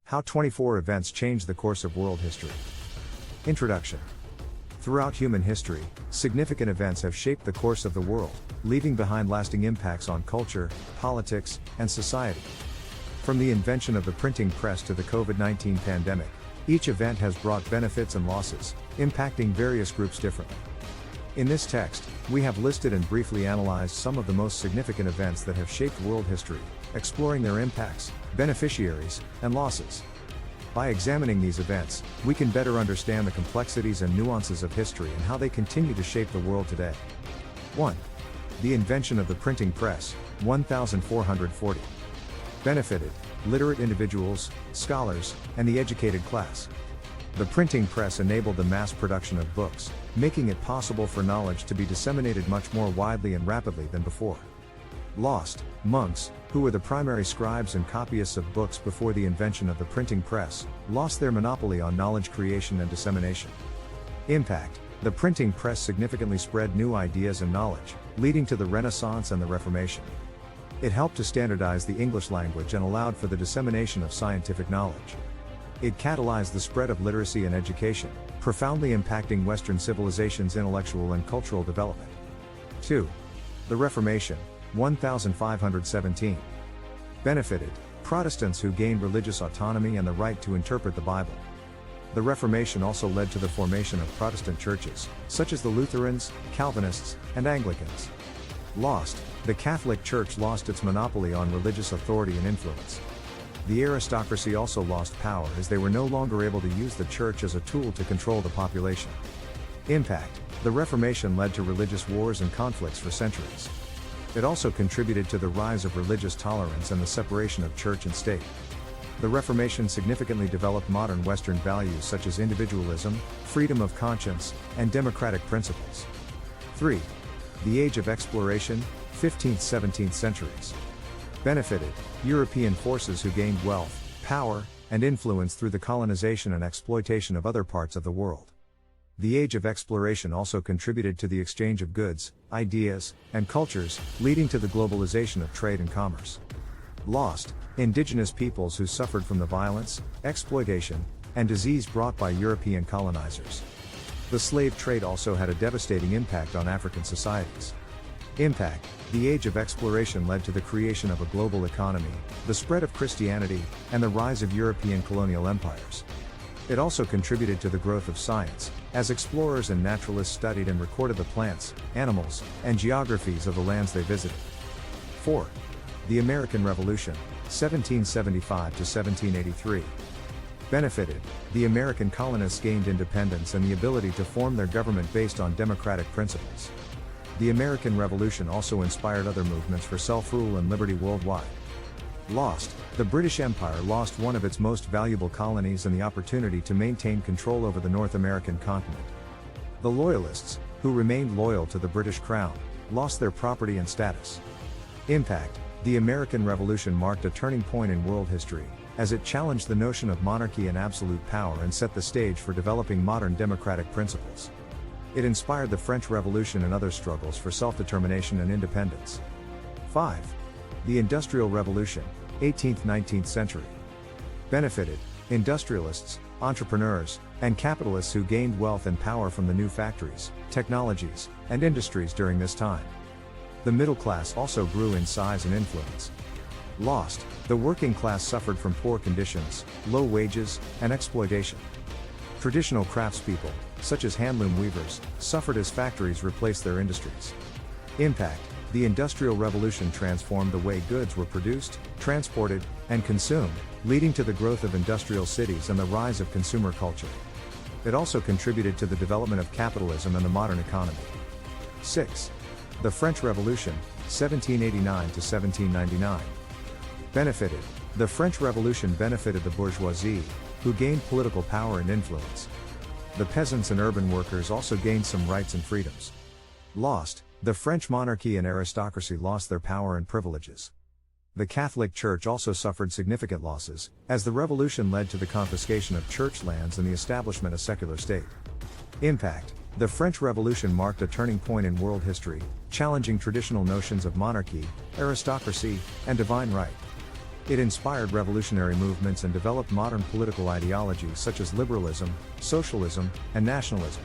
How 24 events changed the course of world history. Introduction. Throughout human history, significant events have shaped the course of the world, leaving behind lasting impacts on culture, politics, and society. From the invention of the printing press to the COVID-19 pandemic, each event has brought benefits and losses, impacting various groups differently. In this text, we have listed and briefly analyzed some of the most significant events that have shaped world history, exploring their impacts, beneficiaries, and losses. By examining these events, we can better understand the complexities and nuances of history and how they continue to shape the world today. 1. The invention of the printing press, 1440. Benefited literate individuals, scholars, and the educated class. The printing press enabled the mass production of books, making it possible for knowledge to be disseminated much more widely and rapidly than before. Lost, monks, who were the primary scribes and copyists of books before the invention of the printing press, lost their monopoly on knowledge creation and dissemination. Impact. The printing press significantly spread new ideas and knowledge, leading to the Renaissance and the Reformation. It helped to standardize the English language and allowed for the dissemination of scientific knowledge. It catalyzed the spread of literacy and education, profoundly impacting Western civilization's intellectual and cultural development. 2. The Reformation, 1517. Benefited Protestants who gained religious autonomy and the right to interpret the Bible. The Reformation also led to the formation of Protestant churches, such as the Lutherans, Calvinists, and Anglicans. Lost. The Catholic Church lost its monopoly on religious authority and influence. The aristocracy also lost power as they were no longer able to use the church as a tool to control the population. Impact. The Reformation led to religious wars and conflicts for centuries. It also contributed to the rise of religious tolerance and the separation of church and state. The Reformation significantly developed modern Western values such as individualism, freedom of conscience, and democratic principles. 3. The Age of Exploration, 15th-17th centuries. Benefited European forces who gained wealth, power, and influence through the colonization and exploitation of other parts of the world. The Age of Exploration also contributed to the exchange of goods, ideas, and cultures, leading to the globalization of trade and commerce. Lost. Indigenous peoples who suffered from the violence, exploitation, and disease brought by European colonizers. The slave trade also had a devastating impact on African societies. Impact. The Age of Exploration led to the creation of a global economy, the spread of Christianity, and the rise of European colonial empires. It also contributed to the growth of science, as explorers and naturalists studied and recorded the plants, animals, and geographies of the lands they visited. 4. The American Revolution, 1775 to 1783. Benefited. The American colonists gained independence and the ability to form their government based on democratic principles. The American Revolution also inspired other movements for self-rule and liberty worldwide. Lost. The British Empire lost one of its most valuable colonies and the opportunity to maintain control over the North American continent. The Loyalists, who remained loyal to the British Crown, lost their property and status. Impact. The American Revolution marked a turning point in world history, as it challenged the notion of monarchy and absolute power and set the stage for developing modern democratic principles. It inspired the French Revolution and other struggles for self-determination and independence. 5. The Industrial Revolution, 18th-19th century. Benefited industrialists, entrepreneurs, and capitalists who gained wealth and power from the new factories, technologies, and industries during this time. The middle class also grew in size and influence. Lost. The working class suffered from poor conditions, low wages, and exploitation. Traditional craftspeople, such as handloom weavers, suffered as factories replaced their industries. Impact. The Industrial Revolution transformed the way goods were produced, transported, and consumed, leading to the growth of industrial cities and the rise of consumer culture. It also contributed to the development of capitalism and the modern economy. 6. The French Revolution, 1789 to 1799. Benefited. The French Revolution benefited the bourgeoisie, who gained political power and influence. The peasants and urban workers also gained some rights and freedoms. Lost. The French monarchy and aristocracy lost their power and privileges. The Catholic Church also suffered significant losses, as the revolution led to the confiscation of church lands and the establishment of a secular state. Impact. The French Revolution marked a turning point in world history, challenging traditional notions of monarchy, aristocracy, and divine right. It inspired revolutionary movements and developed modern political ideologies such as liberalism, socialism, and nationalism.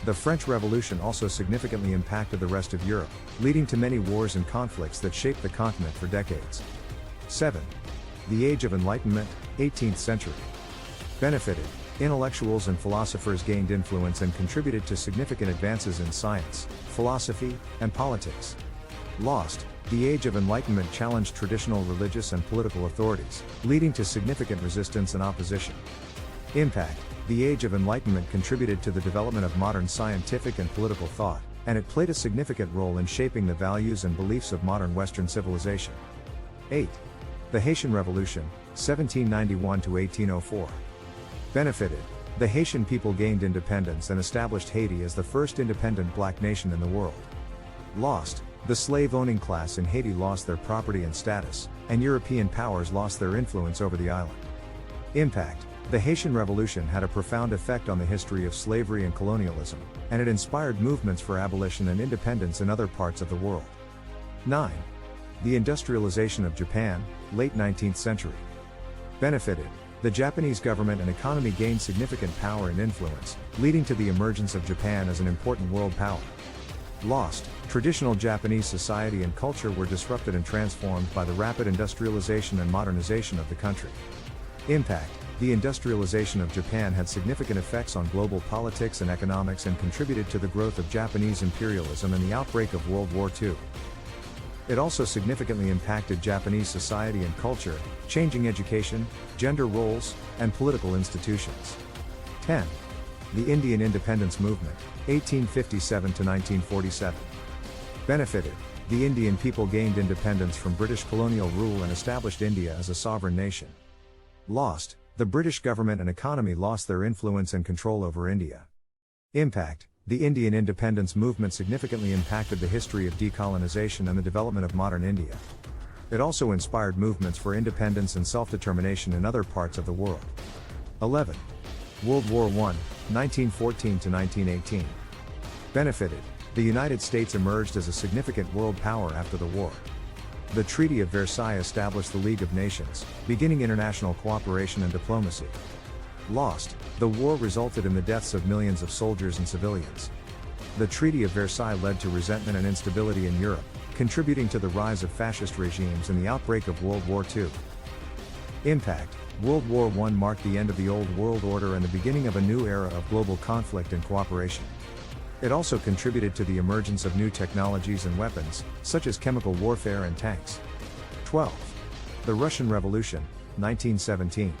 The French Revolution also significantly impacted the rest of Europe, leading to many wars and conflicts that shaped the continent for decades. 7. The Age of Enlightenment, 18th century. Benefited. Intellectuals and philosophers gained influence and contributed to significant advances in science, philosophy, and politics. Lost. The Age of Enlightenment challenged traditional religious and political authorities, leading to significant resistance and opposition. Impact. The Age of Enlightenment contributed to the development of modern scientific and political thought, and it played a significant role in shaping the values and beliefs of modern Western civilization. 8. The Haitian Revolution, 1791 to 1804. Benefited. The Haitian people gained independence and established Haiti as the first independent black nation in the world. Lost. The slave-owning class in Haiti lost their property and status, and European powers lost their influence over the island. Impact. The Haitian Revolution had a profound effect on the history of slavery and colonialism, and it inspired movements for abolition and independence in other parts of the world. 9. The industrialization of Japan, late 19th century. Benefited. The Japanese government and economy gained significant power and influence, leading to the emergence of Japan as an important world power. Lost. Traditional Japanese society and culture were disrupted and transformed by the rapid industrialization and modernization of the country. Impact. The industrialization of Japan had significant effects on global politics and economics and contributed to the growth of Japanese imperialism and the outbreak of World War II. It also significantly impacted Japanese society and culture, changing education, gender roles, and political institutions. 10. The Indian Independence Movement, 1857 to 1947. Benefited. The Indian people gained independence from British colonial rule and established India as a sovereign nation. Lost. The British government and economy lost their influence and control over India. Impact. The Indian independence movement significantly impacted the history of decolonization and the development of modern India. It also inspired movements for independence and self-determination in other parts of the world. 11. World War I, 1914 to 1918. Benefited. The United States emerged as a significant world power after the war. The Treaty of Versailles established the League of Nations, beginning international cooperation and diplomacy. Lost. The war resulted in the deaths of millions of soldiers and civilians. The Treaty of Versailles led to resentment and instability in Europe, contributing to the rise of fascist regimes and the outbreak of World War II. Impact. World War I marked the end of the old world order and the beginning of a new era of global conflict and cooperation. It also contributed to the emergence of new technologies and weapons, such as chemical warfare and tanks. 12. The Russian Revolution, 1917.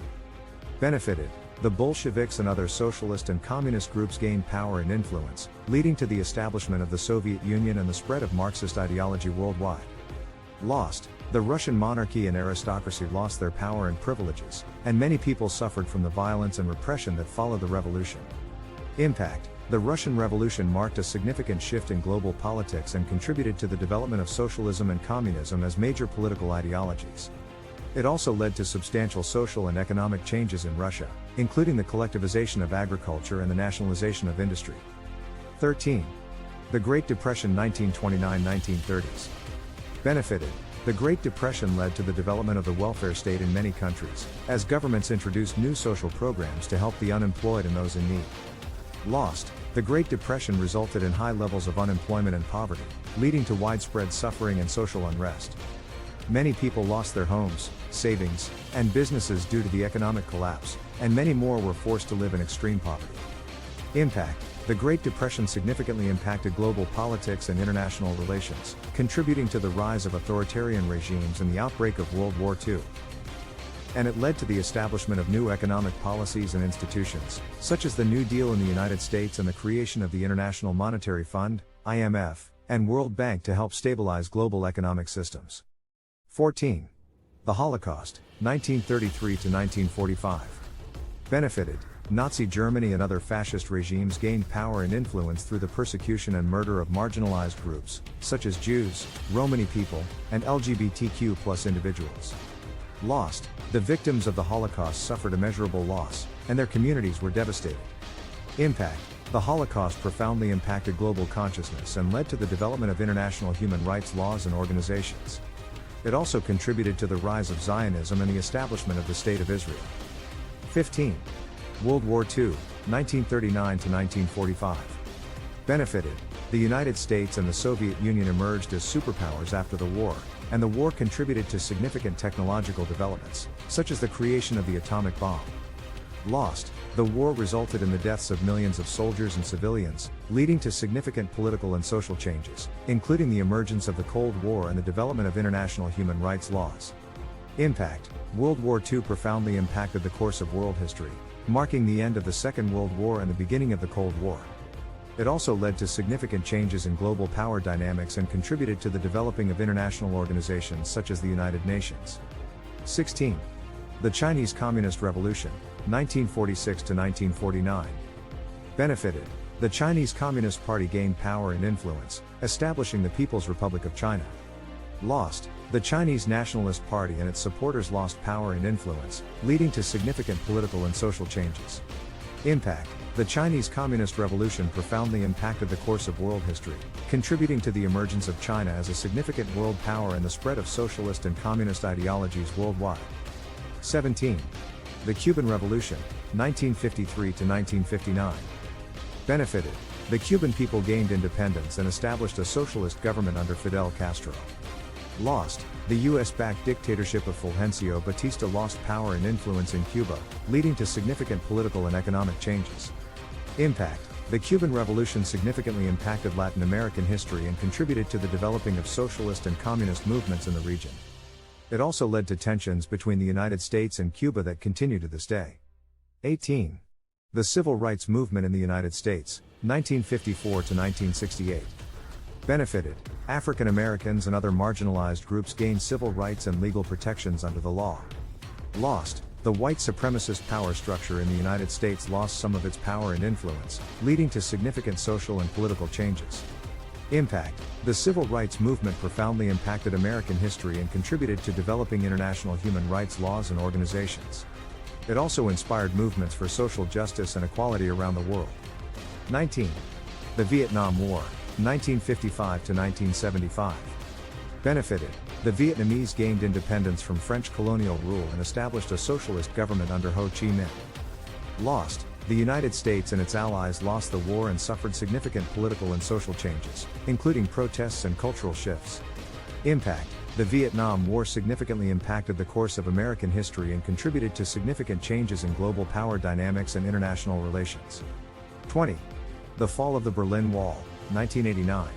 Benefited. The Bolsheviks and other socialist and communist groups gained power and influence, leading to the establishment of the Soviet Union and the spread of Marxist ideology worldwide. Lost. The Russian monarchy and aristocracy lost their power and privileges, and many people suffered from the violence and repression that followed the revolution. Impact. The Russian Revolution marked a significant shift in global politics and contributed to the development of socialism and communism as major political ideologies. It also led to substantial social and economic changes in Russia, including the collectivization of agriculture and the nationalization of industry. 13. The Great Depression 1929-1930s. Benefited. The Great Depression led to the development of the welfare state in many countries, as governments introduced new social programs to help the unemployed and those in need. Lost. The Great Depression resulted in high levels of unemployment and poverty, leading to widespread suffering and social unrest. Many people lost their homes, savings, and businesses due to the economic collapse, and many more were forced to live in extreme poverty. Impact. The Great Depression significantly impacted global politics and international relations, contributing to the rise of authoritarian regimes and the outbreak of World War II. And it led to the establishment of new economic policies and institutions, such as the New Deal in the United States and the creation of the International Monetary Fund, IMF, and World Bank to help stabilize global economic systems. 14. The Holocaust, 1933 to 1945. Benefited. Nazi Germany and other fascist regimes gained power and influence through the persecution and murder of marginalized groups, such as Jews, Romani people, and LGBTQ+ individuals. Lost. The victims of the Holocaust suffered immeasurable loss, and their communities were devastated. Impact. The Holocaust profoundly impacted global consciousness and led to the development of international human rights laws and organizations. It also contributed to the rise of Zionism and the establishment of the State of Israel. 15. World War II, 1939 to 1945. Benefited. The United States and the Soviet Union emerged as superpowers after the war, and the war contributed to significant technological developments, such as the creation of the atomic bomb. Lost. The war resulted in the deaths of millions of soldiers and civilians, leading to significant political and social changes, including the emergence of the Cold War and the development of international human rights laws. Impact. World War II profoundly impacted the course of world history, marking the end of the Second World War and the beginning of the Cold War. It also led to significant changes in global power dynamics and contributed to the developing of international organizations such as the United Nations. 16. The Chinese Communist Revolution, 1946 to 1949. Benefited. The Chinese Communist Party gained power and influence, establishing the People's Republic of China. Lost. The Chinese Nationalist Party and its supporters lost power and influence, leading to significant political and social changes. Impact. The Chinese Communist Revolution profoundly impacted the course of world history, contributing to the emergence of China as a significant world power and the spread of socialist and communist ideologies worldwide. 17. The Cuban Revolution, 1953 to 1959. Benefited. The Cuban people gained independence and established a socialist government under Fidel Castro. Lost. The US-backed dictatorship of Fulgencio Batista lost power and influence in Cuba, leading to significant political and economic changes. Impact. The Cuban Revolution significantly impacted Latin American history and contributed to the developing of socialist and communist movements in the region. It also led to tensions between the United States and Cuba that continue to this day. 18. The Civil Rights Movement in the United States, 1954 to 1968. Benefited. African Americans and other marginalized groups gained civil rights and legal protections under the law. Lost. The white supremacist power structure in the United States lost some of its power and influence, leading to significant social and political changes. Impact. The Civil Rights Movement profoundly impacted American history and contributed to developing international human rights laws and organizations. It also inspired movements for social justice and equality around the world. 19. The Vietnam War, 1955 to 1975. Benefited. The Vietnamese gained independence from French colonial rule and established a socialist government under Ho Chi Minh. Lost. The United States and its allies lost the war and suffered significant political and social changes, including protests and cultural shifts. Impact. The Vietnam War significantly impacted the course of American history and contributed to significant changes in global power dynamics and international relations. 20. The Fall of the Berlin Wall, 1989.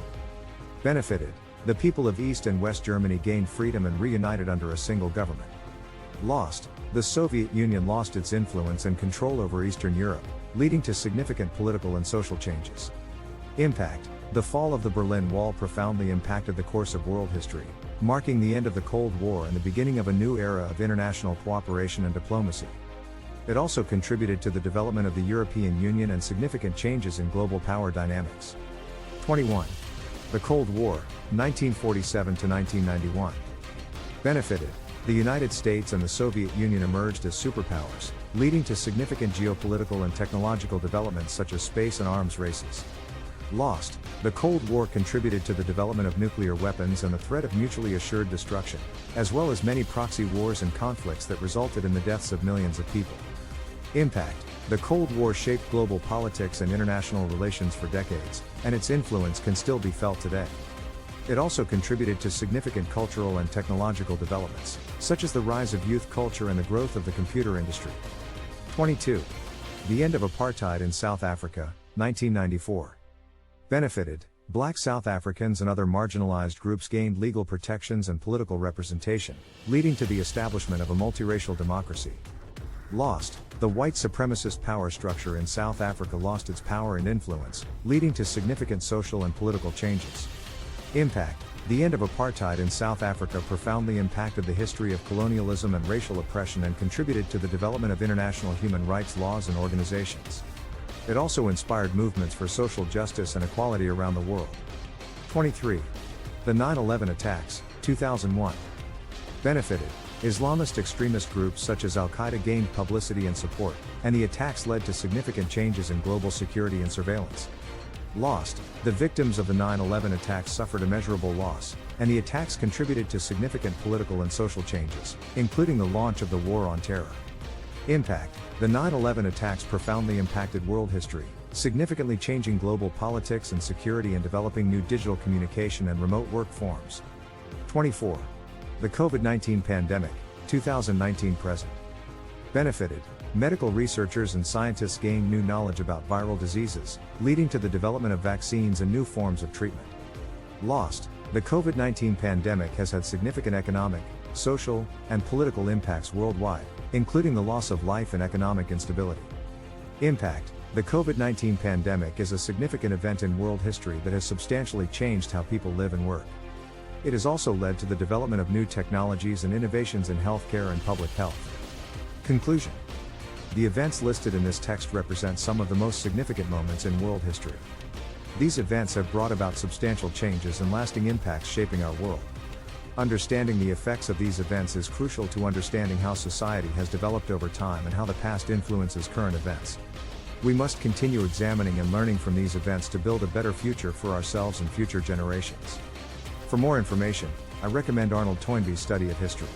Benefited. The people of East and West Germany gained freedom and reunited under a single government. Lost. The Soviet Union lost its influence and control over Eastern Europe, leading to significant political and social changes. Impact. The fall of the Berlin Wall profoundly impacted the course of world history, marking the end of the Cold War and the beginning of a new era of international cooperation and diplomacy. It also contributed to the development of the European Union and significant changes in global power dynamics. 21. The Cold War, 1947 to 1991. Benefited. The United States and the Soviet Union emerged as superpowers, leading to significant geopolitical and technological developments such as space and arms races. Lost. The Cold War contributed to the development of nuclear weapons and the threat of mutually assured destruction, as well as many proxy wars and conflicts that resulted in the deaths of millions of people. Impact. The Cold War shaped global politics and international relations for decades, and its influence can still be felt today. It also contributed to significant cultural and technological developments, such as the rise of youth culture and the growth of the computer industry. 22. The end of apartheid in South Africa, 1994. Benefited. Black South Africans and other marginalized groups gained legal protections and political representation, leading to the establishment of a multiracial democracy. Lost. The white supremacist power structure in South Africa lost its power and influence, leading to significant social and political changes. Impact. The end of apartheid in South Africa profoundly impacted the history of colonialism and racial oppression and contributed to the development of international human rights laws and organizations. It also inspired movements for social justice and equality around the world. 23. The 9/11 attacks, 2001. Benefited. Islamist extremist groups such as Al-Qaeda gained publicity and support, and the attacks led to significant changes in global security and surveillance. Lost, the victims of the 9/11 attacks suffered immeasurable loss, and the attacks contributed to significant political and social changes, including the launch of the War on Terror. Impact, the 9/11 attacks profoundly impacted world history, significantly changing global politics and security and developing new digital communication and remote work forms. 24. The COVID-19 pandemic, 2019 present. Benefited, medical researchers and scientists gained new knowledge about viral diseases, leading to the development of vaccines and new forms of treatment. Lost, the COVID-19 pandemic has had significant economic, social, and political impacts worldwide, including the loss of life and economic instability. Impact, the COVID-19 pandemic is a significant event in world history that has substantially changed how people live and work. It has also led to the development of new technologies and innovations in healthcare and public health. Conclusion. The events listed in this text represent some of the most significant moments in world history. These events have brought about substantial changes and lasting impacts shaping our world. Understanding the effects of these events is crucial to understanding how society has developed over time and how the past influences current events. We must continue examining and learning from these events to build a better future for ourselves and future generations. For more information, I recommend Arnold Toynbee's study of history.